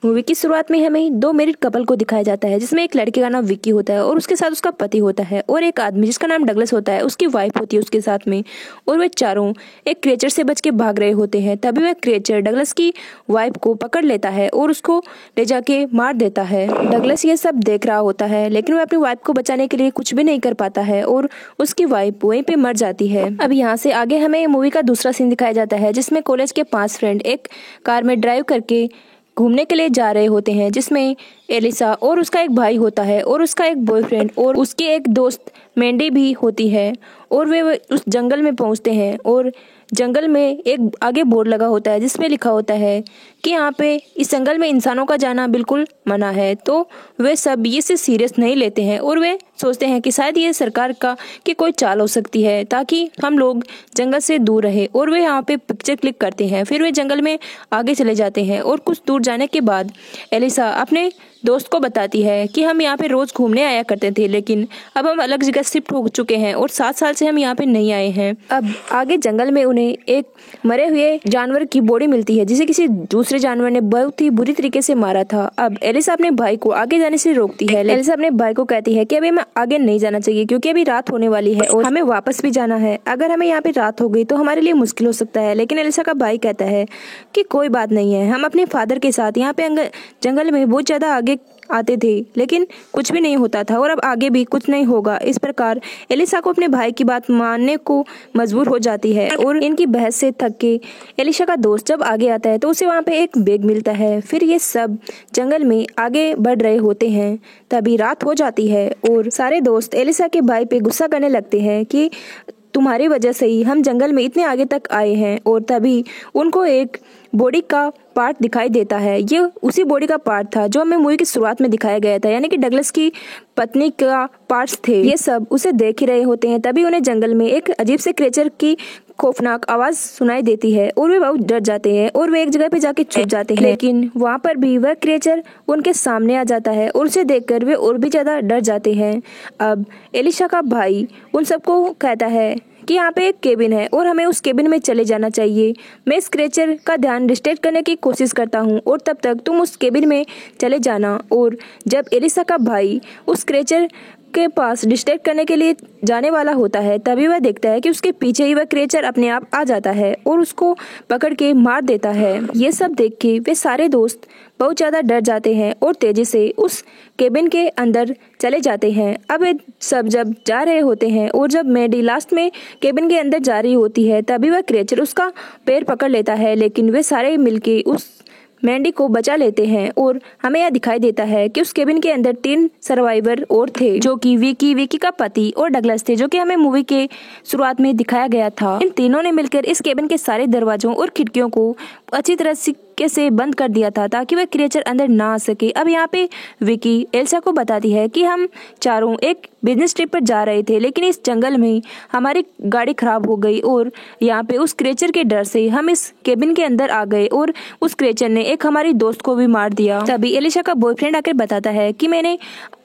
Movie की शुरुआत में हमें दो मैरिड कपल को दिखाया जाता है, जिसमें एक लड़के का नाम विक्की होता है और उसके साथ उसका पति होता है, और एक आदमी जिसका नाम डगलस होता है उसकी वाइफ होती है उसके साथ में। और वे चारों एक क्रिएचर से बच के भाग रहे होते हैं। तभी वह क्रिएचर डगलस की वाइफ को पकड़ लेता है और उसको ले जाके मार देता है। डगलस ये सब देख रहा होता है, लेकिन वह अपनी वाइफ को बचाने के लिए कुछ भी नहीं कर पाता है और उसकी वाइफ वहीं पे मर जाती है। अब यहाँ से आगे हमें मूवी का दूसरा सीन दिखाया जाता है, जिसमें कॉलेज के 5 फ्रेंड एक कार में ड्राइव करके घूमने के लिए जा रहे होते हैं, जिसमें एलिसा और उसका एक भाई होता है और उसका एक बॉयफ्रेंड और उसकी एक दोस्त मैंडी भी होती है। और वे उस जंगल में पहुंचते हैं और जंगल में एक आगे बोर्ड लगा होता है जिसमें लिखा होता है कि यहाँ पे इस जंगल में इंसानों का जाना बिल्कुल मना है। तो वे सब ये से सीरियस नहीं लेते हैं और वे सोचते हैं कि शायद ये सरकार का की कोई चाल हो सकती है ताकि हम लोग जंगल से दूर रहे। और वे यहाँ पे पिक्चर क्लिक करते हैं। फिर वे जंगल में आगे चले जाते हैं और कुछ दूर जाने के बाद एलिसा अपने दोस्त को बताती है कि हम यहाँ पे रोज घूमने आया करते थे, लेकिन अब हम अलग जगह शिफ्ट हो चुके हैं और 7 साल से हम यहाँ पे नहीं आए हैं। अब आगे जंगल में उन्हें एक मरे हुए जानवर की बॉडी मिलती है, जिसे किसी दूसरे जानवर ने बहुत ही बुरी तरीके से मारा था। अब एलिसा अपने भाई को आगे जाने से रोकती है। एलिसा अपने भाई को कहती है कि अभी हमें आगे नहीं जाना चाहिए क्योंकि अभी रात होने वाली है और हमें वापस भी जाना है। अगर हमें यहाँ पे रात हो गई तो हमारे लिए मुश्किल हो सकता है। लेकिन एलिसा का भाई कहता है कि कोई बात नहीं है, हम अपने फादर के साथ यहाँ पे जंगल में बहुत ज्यादा आगे आते थे, लेकिन कुछ भी नहीं होता था और अब आगे भी कुछ नहीं होगा। इस प्रकार एलिसा को अपने भाई की बात मानने को मजबूर हो जाती है और इनकी बहस से थक के एलिसा का दोस्त जब आगे आता है तो उसे वहाँ पे एक बैग मिलता है। फिर ये सब जंगल में आगे बढ़ रहे होते हैं। तभी रात हो जाती है और सारे दोस्त एलिसा के भाई पे गुस्सा करने लगते हैं कि तुम्हारी वजह से ही हम जंगल में इतने आगे तक आए हैं। और तभी उनको एक बॉडी का पार्ट दिखाई देता है। ये उसी बॉडी का पार्ट था जो हमें मूवी की शुरुआत में दिखाया गया था, यानी कि डगलस की पत्नी का पार्ट्स थे। ये सब उसे देख ही रहे होते हैं। तभी उन्हें जंगल में एक अजीब से क्रिएचर की खौफनाक आवाज सुनाई देती है और वे बहुत डर जाते हैं और वे एक जगह पे जाके छुप जाते हैं। लेकिन वहाँ पर भी वह क्रिएचर उनके सामने आ जाता है और उसे देखकर वे और भी ज्यादा डर जाते हैं। अब एलिसा का भाई उन सबको कहता है कि यहाँ पे एक केबिन है और हमें उस केबिन में चले जाना चाहिए। मैं इस क्रिएचर का ध्यान डिस्ट्रैक्ट करने की कोशिश करता हूँ और तब तक तुम उस केबिन में चले जाना। और जब एलिसा का भाई उस क्रिएचर के पास डिस्ट्रैक्ट करने के लिए जाने वाला होता है, तभी वह देखता है कि उसके पीछे ही वह क्रिएचर अपने आप आ जाता है और उसको पकड़ के मार देता है। ये सब देख के वे सारे दोस्त बहुत ज्यादा डर जाते हैं और तेजी से उस केबिन के अंदर चले जाते हैं। अब वे सब जब जा रहे होते हैं और जब मैडी लास्ट में केबिन के अंदर जा रही होती है, तभी वह क्रिएचर उसका पैर पकड़ लेता है। लेकिन वे सारे मिलके उस मैंडी को बचा लेते हैं और हमें यह दिखाई देता है कि उस केबिन के अंदर 3 सर्वाइवर और थे, जो कि विकी का पति और डगलस थे, जो कि हमें मूवी के शुरुआत में दिखाया गया था। इन तीनों ने मिलकर इस केबिन के सारे दरवाजों और खिड़कियों को अच्छी तरह से बंद कर दिया था ताकि वह क्रिएचर अंदर ना आ सके। अब यहाँ पे विकी एल्सा को बताती है कि हम चारों एक बिजनेस ट्रिप पर जा रहे थे, लेकिन इस जंगल में हमारी गाड़ी खराब हो गई और यहाँ पे उस क्रिएचर के डर से हम इस केबिन के अंदर आ गए और उस क्रिएचर ने एक हमारी दोस्त को भी मार दिया। तभी एलिसा का बॉयफ्रेंड आकर बताता है कि मैंने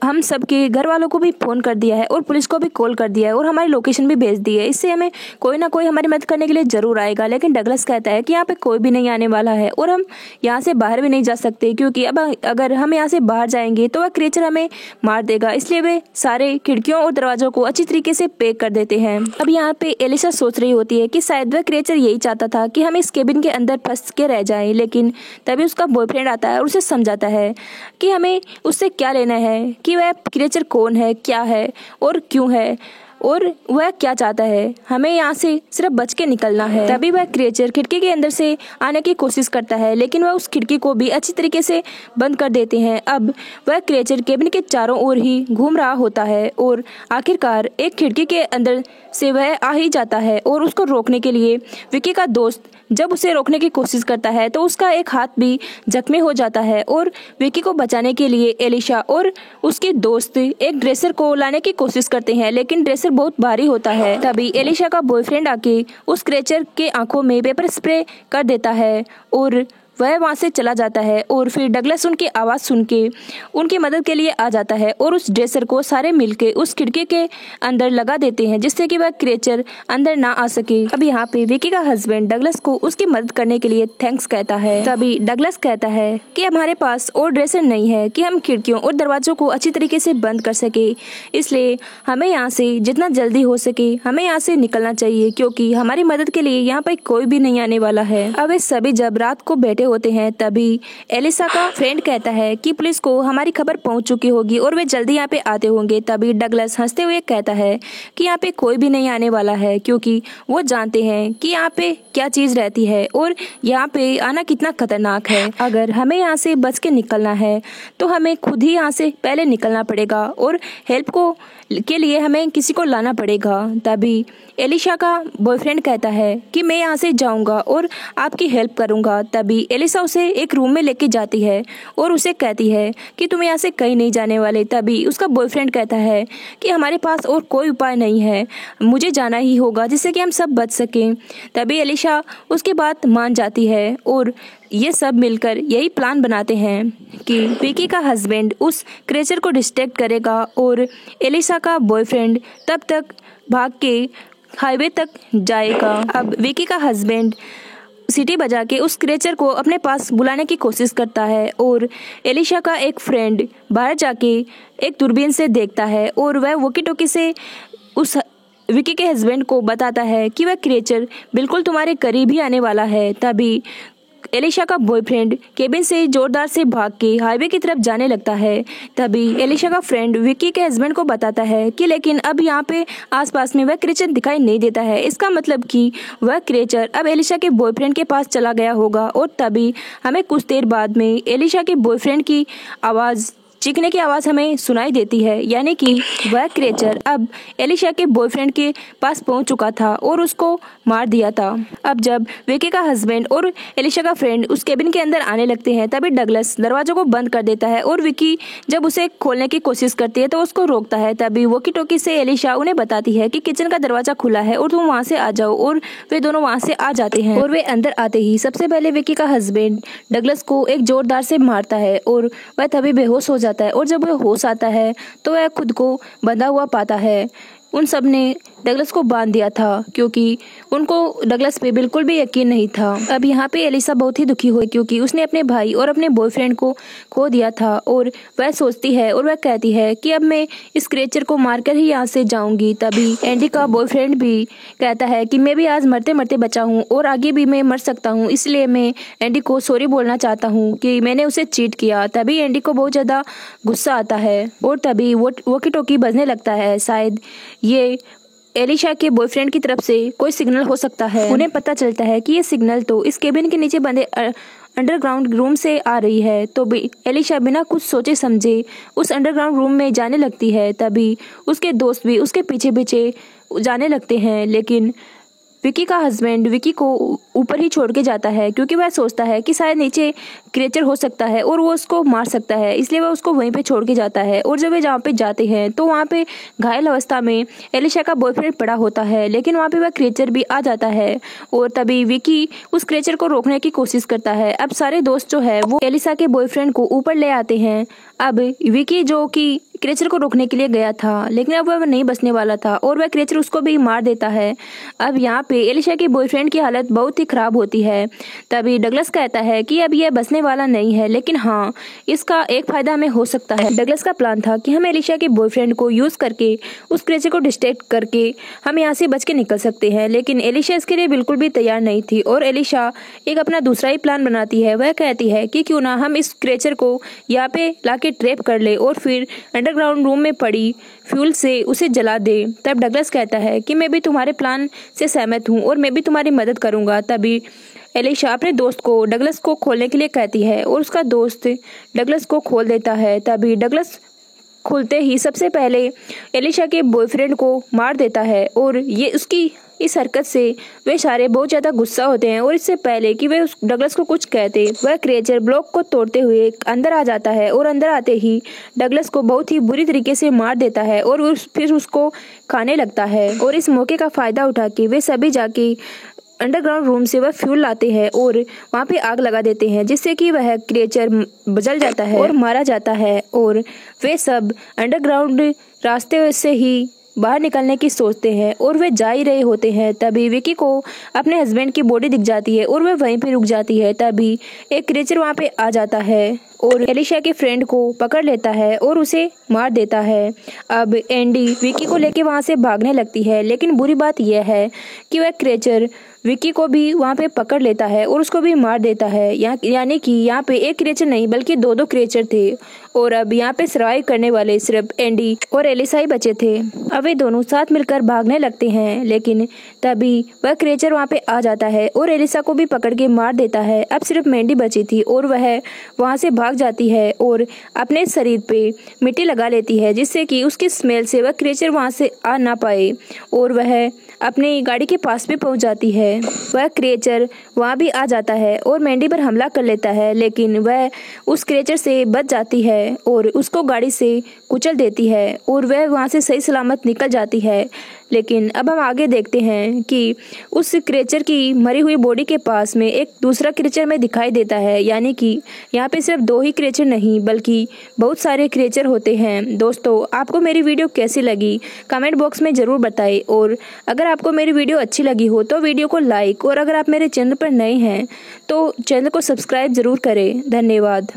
हम सबके घर वालों को भी फोन कर दिया है और पुलिस को भी कॉल कर दिया है और हमारी लोकेशन भी भेज दी है। इससे हमें कोई ना कोई हमारी मदद करने के लिए जरूर आएगा। लेकिन डगलस कहता है कि यहाँ पे कोई भी नहीं आने वाला है और हम यहाँ से बाहर भी नहीं जा सकते, क्योंकि अब अगर हम यहाँ से बाहर जाएंगे तो वह क्रिएचर हमें मार देगा। इसलिए वे सारे खिड़कियों और दरवाजों को अच्छी तरीके से पैक कर देते हैं। अब यहाँ पे एलिसा सोच रही होती है कि शायद वह क्रिएचर यही चाहता था कि हम इस केबिन के अंदर फंस के रह जाएं। लेकिन तभी उसका बॉयफ्रेंड आता है और उसे समझाता है कि हमें उससे क्या लेना है, कि वह क्रिएचर कौन है, क्या है और क्यों है और वह क्या चाहता है। हमें यहाँ से सिर्फ बच के निकलना है। तभी वह क्रिएचर खिड़की के अंदर से आने की कोशिश करता है, लेकिन वह उस खिड़की को भी अच्छी तरीके से बंद कर देते हैं। अब वह क्रिएचर केबिन के चारों ओर ही घूम रहा होता है और आखिरकार एक खिड़की के अंदर से वह आ ही जाता है और उसको रोकने के लिए विकी का दोस्त जब उसे रोकने की कोशिश करता है तो उसका एक हाथ भी जख्मी हो जाता है और विकी को बचाने के लिए एलिसा और उसके दोस्त एक ड्रेसर को लाने की कोशिश करते हैं, लेकिन ड्रेसर बहुत भारी होता है। तभी एलिसा का बॉयफ्रेंड आके उस क्रिएचर के आंखों में पेपर स्प्रे कर देता है और वह वहाँ से चला जाता है और फिर डगलस उनकी आवाज़ सुन के उनकी मदद के लिए आ जाता है और उस ड्रेसर को सारे मिलके उस खिड़की के अंदर लगा देते हैं जिससे कि वह क्रिएचर अंदर ना आ सके। अब यहाँ पे विकी का हस्बैंड डगलस को उसकी मदद करने के लिए थैंक्स कहता है। तभी डगलस कहता है कि हमारे पास और ड्रेसर नहीं है कि हम खिड़कियों और दरवाजों को अच्छी तरीके से बंद कर सके, इसलिए हमें यहाँ से जितना जल्दी हो सके हमें यहाँ से निकलना चाहिए क्योंकि हमारी मदद के लिए यहाँ पर कोई भी नहीं आने वाला है। अब वे सभी जब रात को बैठे होते हैं तभी एलिसा का फ्रेंड कहता है कि पुलिस को हमारी खबर पहुंच चुकी होगी और वे जल्दी यहाँ पे आते होंगे। तभी डगलस हंसते हुए कहता है कि यहाँ पे कोई भी नहीं आने वाला है क्योंकि वो जानते हैं कि यहाँ पे क्या चीज रहती है और यहाँ पे आना कितना खतरनाक है। अगर हमें यहाँ से बच के निकलना है तो हमें खुद ही यहाँ से पहले निकलना पड़ेगा और हेल्प के लिए हमें किसी को लाना पड़ेगा। तभी एलिशा का बॉयफ्रेंड कहता है कि मैं यहाँ से जाऊँगा और आपकी हेल्प करूँगा। तभी एलिसा उसे एक रूम में लेके जाती है और उसे कहती है कि तुम यहाँ से कहीं नहीं जाने वाले। तभी उसका बॉयफ्रेंड कहता है कि हमारे पास और कोई उपाय नहीं है, मुझे जाना ही होगा जिससे कि हम सब बच सकें। तभी एलिशा उसकी बात मान जाती है और ये सब मिलकर यही प्लान बनाते हैं कि विकी का हस्बैंड उस क्रिएचर को डिस्ट्रैक्ट करेगा और एलिसा का बॉयफ्रेंड तब तक भाग के हाईवे तक जाएगा। अब विकी का हस्बैंड सीटी बजा के उस क्रिएचर को अपने पास बुलाने की कोशिश करता है और एलिशा का एक फ्रेंड बाहर जाके एक दूरबीन से देखता है और वह वॉकी टॉकी से उस विकी के हस्बैंड को बताता है कि वह क्रिएचर बिल्कुल तुम्हारे करीब ही आने वाला है। तभी एलिशा का बॉयफ्रेंड केबिन से जोरदार से भाग के हाईवे की तरफ जाने लगता है। तभी एलिशा का फ्रेंड विकी के हस्बैंड को बताता है कि लेकिन अब यहाँ पे आसपास में वह क्रिएचर दिखाई नहीं देता है, इसका मतलब कि वह क्रिएचर अब एलिशा के बॉयफ्रेंड के पास चला गया होगा। और तभी हमें कुछ देर बाद में एलिशा के बॉयफ्रेंड की आवाज़ चीखने की आवाज़ हमें सुनाई देती है, यानी कि वह क्रिएचर अब एलिशा के बॉयफ्रेंड के पास पहुंच चुका था और उसको मार दिया था। अब जब विकी का हस्बैंड और एलिशा का फ्रेंड उस केबिन के अंदर आने लगते हैं तभी डगलस दरवाजों को बंद कर देता है और विकी जब उसे खोलने की कोशिश करती है तो उसको रोकता है। तभी वॉकी टॉकी से एलिशा उन्हें बताती है कि किचन का दरवाजा खुला है और तुम वहाँ से आ जाओ और वे दोनों वहाँ से आ जाते हैं। और वे अंदर आते ही सबसे पहले विकी का हस्बैंड डगलस को एक जोरदार से मारता है और वह तभी बेहोश हो जाता है और जब वह होश आता है तो वह खुद को बंधा हुआ पाता है। उन सब ने डगलस को बांध दिया था क्योंकि उनको डगलस पे बिल्कुल भी यकीन नहीं था। अब यहाँ पे एलिसा बहुत ही दुखी हुई क्योंकि उसने अपने भाई और अपने बॉयफ्रेंड को खो दिया था और वह सोचती है और वह कहती है कि अब मैं इस क्रिएचर को मारकर ही यहाँ से जाऊंगी। तभी एंडी का बॉयफ्रेंड भी कहता है कि मैं भी आज मरते मरते बचा हूँ और आगे भी मैं मर सकता हूँ, इसलिए मैं एंडी को सॉरी बोलना चाहता हूँ कि मैंने उसे चीट किया। तभी एंडी को बहुत ज़्यादा गुस्सा आता है और तभी वॉकी टॉकी बजने लगता है। शायद ये एलिशा के बॉयफ्रेंड की तरफ से कोई सिग्नल हो सकता है। उन्हें पता चलता है कि ये सिग्नल तो इस केबिन के नीचे बंदे अंडरग्राउंड रूम से आ रही है। तो एलिशा बिना कुछ सोचे समझे उस अंडरग्राउंड रूम में जाने लगती है। तभी उसके दोस्त भी उसके पीछे पीछे जाने लगते हैं, लेकिन विकी का हस्बैंड विकी को ऊपर ही छोड़ के जाता है क्योंकि वह सोचता है कि शायद नीचे क्रिएचर हो सकता है और वो उसको मार सकता है, इसलिए वह उसको वहीं पे छोड़ के जाता है। और जब वे जहाँ पे जाते हैं तो वहाँ पे घायल अवस्था में एलिशा का बॉयफ्रेंड पड़ा होता है, लेकिन वहाँ पे वह क्रिएचर भी आ जाता है और तभी विकी उस क्रिएचर को रोकने की कोशिश करता है। अब सारे दोस्त जो है वो एलिशा के बॉयफ्रेंड को ऊपर ले आते हैं। अब विकी जो कि क्रिएचर को रोकने के लिए गया था, लेकिन अब वह नहीं बचने वाला था और वह क्रिएचर उसको भी मार देता है। अब यहाँ पे एलिशा के बॉयफ्रेंड की हालत बहुत ही खराब होती है। तभी डगलस कहता है कि अब यह बचने वाला नहीं है, लेकिन हाँ, इसका एक फायदा हमें हो सकता है। डगलस का प्लान था कि हम एलिशा के बॉयफ्रेंड को यूज करके उस क्रिएचर को डिस्ट्रैक्ट करके हम यहाँ से बच के निकल सकते हैं, लेकिन एलिशा इसके लिए बिल्कुल भी तैयार नहीं थी और एलिशा एक अपना दूसरा ही प्लान बनाती है। वह कहती है कि क्यों ना हम इस क्रिएचर को यहाँ पे लाके ट्रैप कर ले और फिर अंडरग्राउंड रूम में पड़ी फ्यूल से उसे जला दे। तब डगलस कहता है कि मैं भी तुम्हारे प्लान से सहमत हूँ और मैं भी तुम्हारी मदद करूँगा। तभी एलिशा अपने दोस्त को डगलस को खोलने के लिए कहती है और उसका दोस्त डगलस को खोल देता है। तभी डगलस खुलते ही सबसे पहले एलिशा के बॉयफ्रेंड को मार देता है और ये उसकी इस हरकत से वे सारे बहुत ज़्यादा गुस्सा होते हैं और इससे पहले कि वे उस डगलस को कुछ कहते वह क्रिएचर ब्लॉक को तोड़ते हुए अंदर आ जाता है और अंदर आते ही डगलस को बहुत ही बुरी तरीके से मार देता है और फिर उसको खाने लगता है। और इस मौके का फ़ायदा उठा के वे सभी जाके अंडरग्राउंड रूम से वह फ्यूल लाते हैं और वहाँ पे आग लगा देते हैं, जिससे कि वह क्रिएचर जल जाता है और मारा जाता है। और वे सब अंडरग्राउंड रास्ते से ही बाहर निकलने की सोचते हैं और वे जा ही रहे होते हैं। तभी विकी को अपने हस्बैंड की बॉडी दिख जाती है और वह वहीं पे रुक जाती है। तभी एक क्रिएचर वहाँ पे आ जाता है और एलिशा के फ्रेंड को पकड़ लेता है और उसे मार देता है। अब एंडी विकी को लेके वहाँ से भागने लगती है, लेकिन बुरी बात यह है कि वह क्रिएचर विकी को भी वहाँ पे पकड़ लेता है और उसको भी मार देता है। यानी कि यहाँ पे एक क्रिएचर नहीं बल्कि दो क्रिएचर थे और अब यहाँ पे सर्वाइव करने वाले सिर्फ एंडी और एलिसा ही बचे थे। अब वे दोनों साथ मिलकर भागने लगते हैं, लेकिन तभी वह क्रिएचर वहाँ पे आ जाता है और एलिसा को भी पकड़ के मार देता है। अब सिर्फ मैंडी बची थी और वह वहाँ से भाग जाती है और अपने शरीर पे मिट्टी लगा लेती है, जिससे कि उसकी स्मेल से वह क्रिएचर वहाँ से आ ना पाए और वह अपनी गाड़ी के पास भी पहुंच जाती है। वह क्रिएचर वहाँ भी आ जाता है और मैंडी पर हमला कर लेता है, लेकिन वह उस क्रिएचर से बच जाती है और उसको गाड़ी से कुचल देती है और वह वहाँ से सही सलामत निकल जाती है। लेकिन अब हम आगे देखते हैं कि उस क्रिएचर की मरी हुई बॉडी के पास में एक दूसरा क्रिएचर में दिखाई देता है। यानी कि यहाँ पे सिर्फ दो ही क्रिएचर नहीं बल्कि बहुत सारे क्रिएचर होते हैं। दोस्तों, आपको मेरी वीडियो कैसी लगी कमेंट बॉक्स में ज़रूर बताएं और अगर आपको मेरी वीडियो अच्छी लगी हो तो वीडियो को लाइक और अगर आप मेरे चैनल पर नए हैं तो चैनल को सब्सक्राइब ज़रूर करें। धन्यवाद।